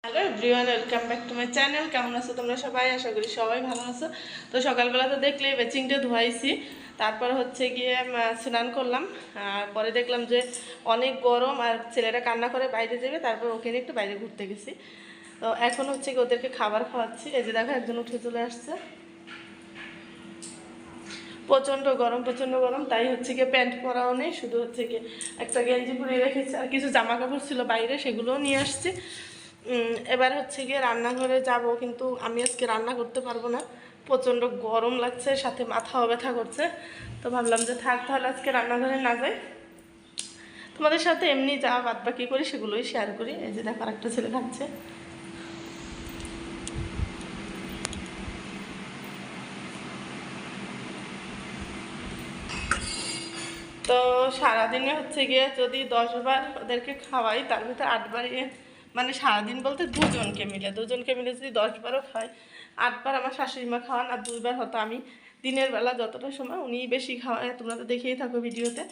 Hello everyone, welcome back to my channel. কেমন আছো তোমরা সবাই? আশা করি সবাই ভালো আছো। তো সকালবেলা তো দেখলেই বেচিংটা ধোয়াইছি, তারপর হচ্ছে গিয়ে স্নান করলাম। আর পরে দেখলাম যে অনেক গরম আর ছেলেটা কান্না করে বাইরে যাবে, তারপর ওকে নিয়ে একটু বাইরে ঘুরতে গেছি। তো এখন হচ্ছে কি ওদেরকে খাবার খাওয়াচ্ছি। এই যে দেখো একজন উঠে চলে আসছে। প্রচণ্ড গরম, তাই হচ্ছে গিয়ে প্যান্ট পরাও নেই, শুধু হচ্ছে গিয়ে একটা গেঞ্জি পরে রেখেছি, আর কিছু জামা কাপড় ছিল বাইরে, সেগুলোও নিয়ে আসছি। এবার হচ্ছে গিয়ে রান্নাঘরে যাব, কিন্তু আমি আজকে রান্না করতে পারবো না, প্রচণ্ড গরম লাগছে, সাথে মাথাও ব্যথা করছে। তো ভাবলাম যে থাক তাহলে আজকে রান্নাঘরে না যাই, তোমাদের সাথে এমনি যা বাদ বাকি করি সেগুলোই শেয়ার করি। এই যে দেখো একটা ছেলে খাচ্ছে। তো সারাদিনে হচ্ছে গিয়ে যদি 10 বার ওদেরকে খাওয়াই, তার ভিতরে 8 বার, মানে সারাদিন বলতে দুজনকে মিলে যদি 10বারও খাই, 8বার আমার শাশুড়ি মা খাওয়ান, আর 2বার হয়তো আমি দিনের বেলা যতটা সময় উনিই বেশি খাওয়ায়, তোমরা তো দেখেই থাকো ভিডিওতে।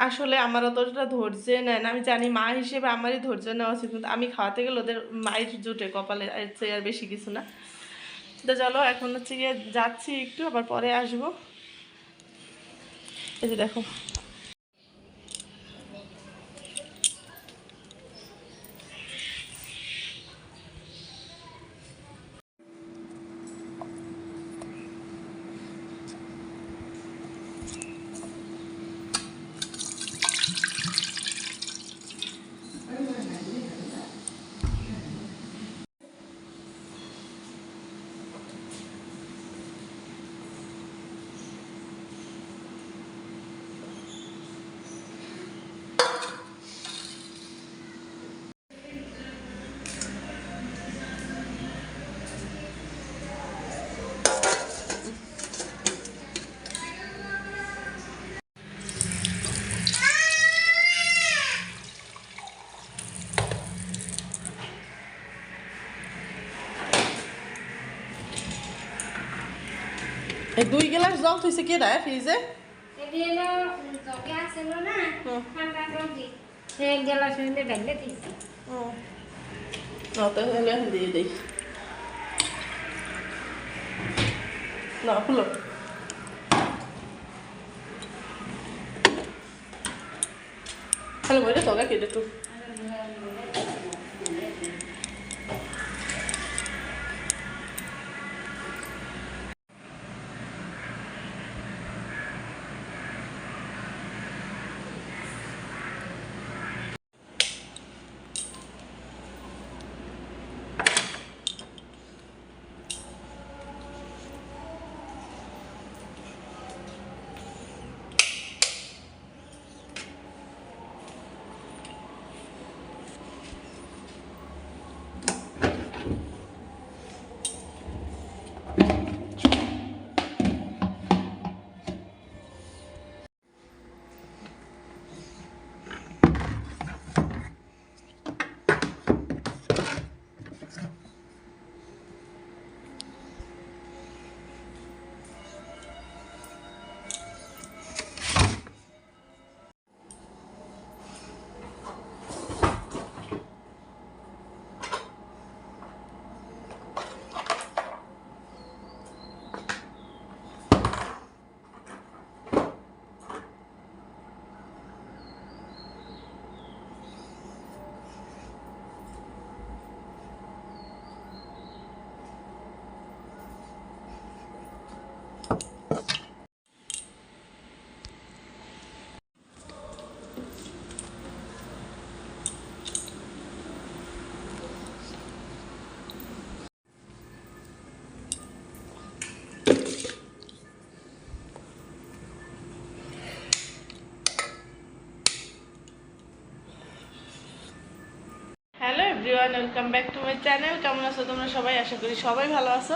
আসলে আমার অতটা ধৈর্য নেয় না, আমি জানি মা হিসেবে আমারই ধৈর্য নেওয়া উচিত, কিন্তু আমি খাওয়াতে গেলে ওদের মায়ের জুটে কপালে, এর চেয়ে আর বেশি কিছু না। তো চলো এখন হচ্ছে গিয়ে যাচ্ছি একটু, আবার পরে আসবো। এই যে দেখো এই 2 গ্লাস জল থইছে কে দেয় ফ্রিজে? তাহলে দিয়ে দিই না, খুলো। তাহলে বলে তো কেটে একটু hello everyone, welcome back to my channel. কেমন আছো তোমরা সবাই? আশা করি সবাই ভালো আছো।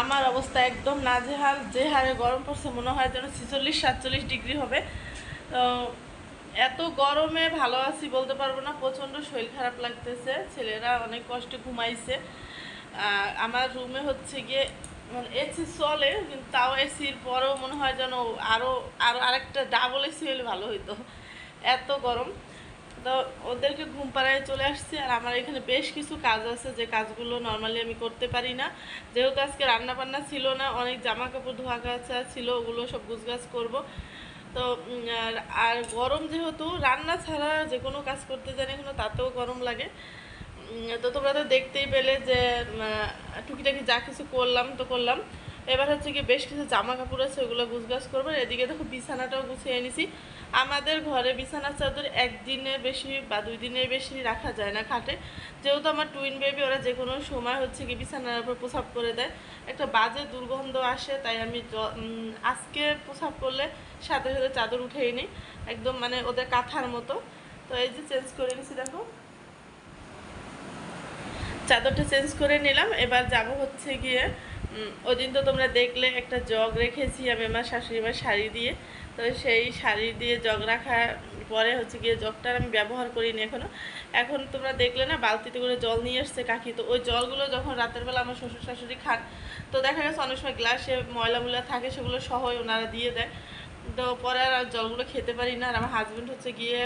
আমার অবস্থা একদম নাজেহাল, যে হারে গরম পড়ছে মনে হয় যেন 46-47 ডিগ্রি হবে। তো এত গরমে ভালো আছি বলতে পারবো না, প্রচণ্ড শরীর খারাপ লাগতেছে। ছেলেরা অনেক কষ্টে ঘুমাইছে। আমার রুমে হচ্ছে গিয়ে মানে এসি চলে, কিন্তু তাও এসির পরেও মনে হয় যেন আরও আরও আরেকটা ডাবল এসি হলে ভালো হইতো, এত গরম। তো ওদেরকে ঘুম পাড়ায় চলে আসছি। আর আমার এখানে বেশ কিছু কাজ আছে, যে কাজগুলো নর্মালি আমি করতে পারি না, যেহেতু আজকে রান্না বান্না ছিল না, অনেক জামা কাপড় ধোয়া কাচা ছিল, ওগুলো সব গুছগাছ করব। তো আর গরম, যেহেতু রান্না ছাড়া যে কোনো কাজ করতে জানি এখনো, তাতেও গরম লাগে। তো তোমরা তো দেখতেই পেলে যে টুকিটাকি যা কিছু করলাম তো করলাম। এবার হচ্ছে কি বেশ কিছু জামা কাপড় আছে, ওগুলো গুছগাছ করবো। এদিকে দেখো বিছানাটাও গুছিয়ে এনেছি। আমাদের ঘরে বিছানার চাদর একদিনের বেশি বা 2 দিনের বেশি রাখা যায় না খাটে, যেহেতু আমার টুইন বেবি, ওরা যে কোনো সময় হচ্ছে কি বিছানার উপর প্রসাব করে দেয়, একটা বাজে দুর্গন্ধ আসে। তাই আমি আজকে প্রসাব করলে সাথে সাথে চাদর উঠেই নিই, একদম মানে ওদের কাঁথার মতো। তো এই যে চেঞ্জ করে নিছি, দেখো চাদরটা চেঞ্জ করে নিলাম। এবার যাব হচ্ছে গিয়ে, ওই দিন তো তোমরা দেখলে একটা জগ রেখেছি আমি আমার শাশুড়িমার শাড়ি দিয়ে। তো সেই শাড়ি দিয়ে জগ রাখার পরে হচ্ছে গিয়ে জগটার আমি ব্যবহার করিনি এখনও। এখন তোমরা দেখলে না বালতিতে করে জল নিয়ে আসছে কাকি, তো ওই জলগুলো যখন রাতের বেলা আমার শ্বশুর শাশুড়ি খান, তো দেখা গেছে অনেক সময় গ্লাসে ময়লা থাকে, সেগুলো সহ ওনারা দিয়ে দেয়। তো পরে আর জলগুলো খেতে পারি না। আর আমার হাজব্যান্ড হচ্ছে গিয়ে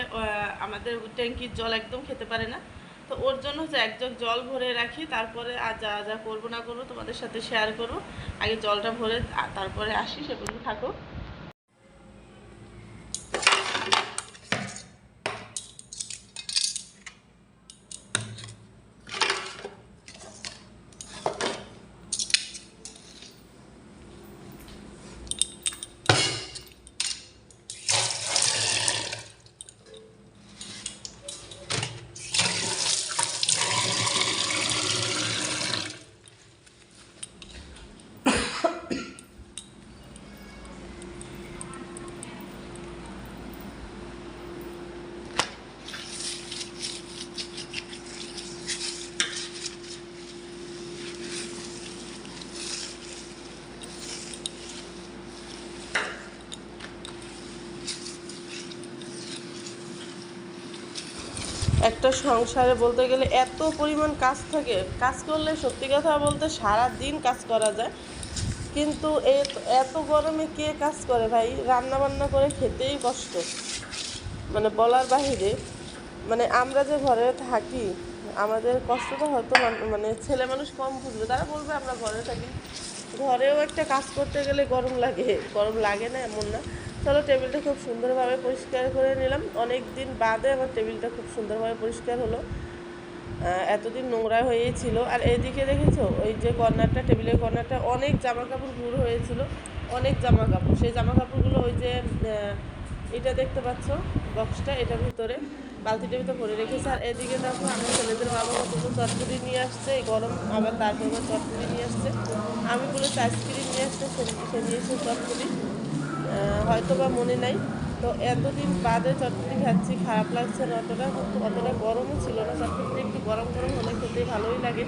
আমাদের ট্যাঙ্কির জল একদম খেতে পারে না। তো ওর জন্য হচ্ছে এক জগ জল ভরে রাখি, তারপরে আর যা যা করবো না করবো তোমাদের সাথে শেয়ার করবো। আগে জলটা ভরে তারপরে আসি, সে পর্যন্ত থাকো। একটা সংসারে বলতে গেলে এত পরিমাণ কাজ থাকে, কাজ করলে সত্যি কথা বলতে সারা দিন কাজ করা যায়, কিন্তু এত গরমে কে কাজ করে ভাই? রান্না বান্না করে খেতেই কষ্ট, মানে বলার বাহিরে। মানে আমরা যে ঘরে থাকি, আমাদের কষ্টটা হয়তো মানে ছেলে মানুষ কম বুঝবে, তারা বলবে আমরা ঘরে থাকি। ঘরেও একটা কাজ করতে গেলে গরম লাগে, গরম লাগে না এমন না। চলো, টেবিলটা খুব সুন্দরভাবে পরিষ্কার করে নিলাম। অনেক দিন বাদে আমার টেবিলটা খুব সুন্দরভাবে পরিষ্কার হলো, এতদিন নোংরা হয়েই ছিল। আর এদিকে দেখেছো ওই যে কর্নারটা, টেবিলের কর্নারটা অনেক জামা কাপড় গুঁড়ো হয়েছিল, অনেক জামা কাপড়। সেই জামা কাপড়গুলো ওই যে এটা দেখতে পাচ্ছ বক্সটা, এটার ভিতরে বালতিটার ভিতরে ভরে রেখেছে। আর এদিকে দেখো আমার ছেলেদের বাবা কতগুলো চটপটি নিয়ে আসছে, এই গরম আবার তারপর চটপটি নিয়ে আসছে। আমি বলেছি আইসক্রিম নিয়ে আসছে, সে নিয়ে এসে চটপটি, হয়তো বা মনে নাই। তো এতদিন বাদে চটপটি খাচ্ছি, খারাপ লাগছে না অতটা, কিন্তু অতটা গরমও ছিল না। চটপটি একটু গরম গরম হলে খেতে ভালোই লাগে,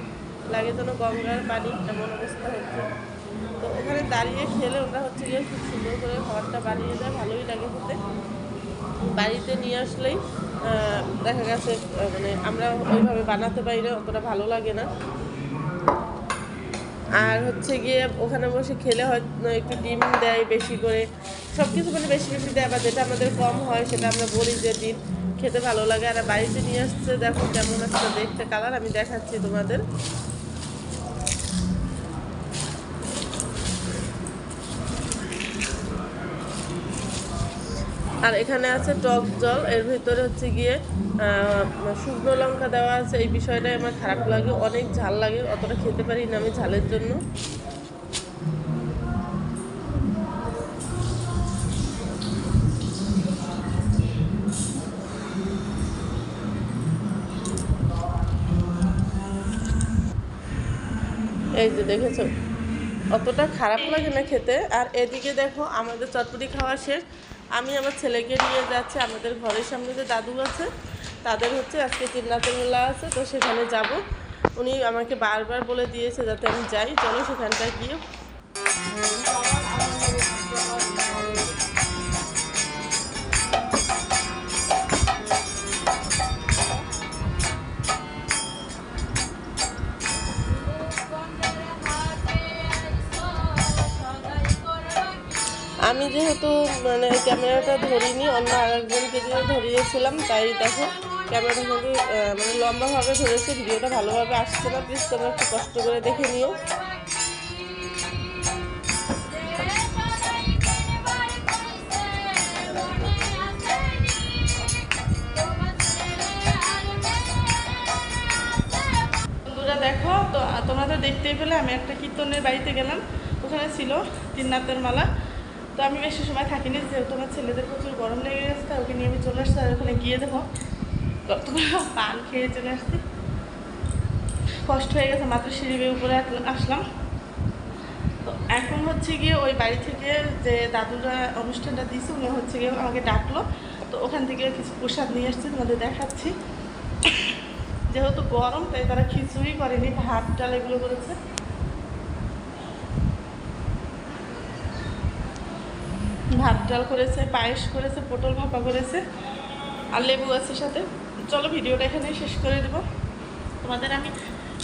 লাগে যেন গঙ্গার পানি, এমন অবস্থা হচ্ছে। তো ওখানে দাঁড়িয়ে খেলে ওরা হচ্ছে গিয়ে খুব সুন্দর করে খাবারটা বানিয়ে দেয়, ভালোই লাগে খেতে। বাড়িতে নিয়ে আসলেই দেখা গেছে মানে আমরা ওইভাবে বানাতে পারি না, অতটা ভালো লাগে না। আর হচ্ছে গিয়ে ওখানে বসে খেলে হয়তো একটু ডিম দেয় বেশি করে, সব কিছু মানে বেশি বেশি দেয়, বা যেটা আমাদের কম হয় সেটা আমরা বলি যে ডিম খেতে ভালো লাগে। আর বাড়িতে নিয়ে আসছে, দেখো কেমন একটা দেখতে কালার, আমি দেখাচ্ছি তোমাদের। আর এখানে আছে টক জল, এর ভিতরে হচ্ছে গিয়ে শুকনো লঙ্কা দেওয়া আছে। এই বিষয়টাই আমার খারাপ লাগে, অনেক ঝাল লাগে, অতটা খেতে পারি না আমি ঝালের জন্য। এই যে দেখেছো, অতটা খারাপ লাগে না খেতে। আর এদিকে দেখো আমাদের চটপটি খাওয়া শেষ, আমি আমার ছেলেকে নিয়ে যাচ্ছি আমাদের ঘরের সামনে যে দাদু আছে, তাদের হচ্ছে আজকে চিন্নাতের মেলা আছে, তো সেখানে যাব। উনি আমাকে বারবার বলে দিয়েছে যাতে আমি যাই, চলো সেখানটায় গিয়ে। আমি যেহেতু মানে ক্যামেরাটা ধরিনি, অন্য আরেকজনকে দিয়ে ধরিয়েছিলাম, তাই দেখো ক্যামেরাটা কিন্তু মানে লম্বাভাবে ধরেছে, ভিডিওটা ভালোভাবে আসছে না, প্লিজ তোমরা একটু কষ্ট করে দেখে নিও। বন্ধুরা দেখো তো, তোমরা তো দেখতেই পেলে আমি একটা কীর্তনের বাড়িতে গেলাম, ওখানে ছিল 3 রাতের মালা। তো আমি বেশি সময় থাকিনি, যেহেতু আমার ছেলেদের প্রচুর গরম লেগে গেছে, তাই ওকে নিয়ে আমি চলে আসছি। আর ওখানে গিয়ে দেখো কতগুলো পান খেয়ে চলে আসছি, কষ্ট হয়ে গেছে, মাত্র সিঁড়ি বেয়ে উপরে আসলাম। তো এখন হচ্ছে গিয়ে ওই বাড়ি থেকে যে দাদুরা অনুষ্ঠানটা দিয়েছে, উনি হচ্ছে গিয়ে আমাকে ডাকলো, তো ওখান থেকে কিছু প্রসাদ নিয়ে আসছি, তোমাদের দেখাচ্ছি। যেহেতু গরম তাই তারা খিচুড়ি করেনি, ভাত ডাল এগুলো করেছে। ভাত ডাল করেছে, পায়েস করেছে, পটল ভাপা করেছে, আর লেবু আছে সাথে। চলো ভিডিওটা এখানেই শেষ করে দেবো। তোমাদের আমি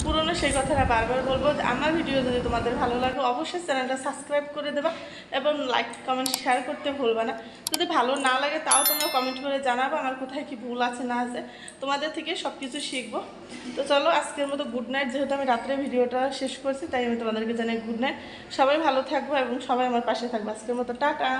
পুরনো সেই কথাটা বারবার বলবো, যে আমার ভিডিও যদি তোমাদের ভালো লাগে অবশ্যই চ্যানেলটা সাবস্ক্রাইব করে দেবা এবং লাইক কমেন্ট শেয়ার করতে ভুলবে না। যদি ভালো না লাগে তাও তোমরা কমেন্ট করে জানাবো আমার কোথায় কি ভুল আছে না আছে, তোমাদের থেকে সব কিছু শিখবো। তো চলো আজকের মতো গুড নাইট, যেহেতু আমি রাত্রে ভিডিওটা শেষ করছি তাই আমি তোমাদেরকে জানাই গুড নাইট। সবাই ভালো থাকবো এবং সবাই আমার পাশে থাকবো। আজকের মতো টাটা।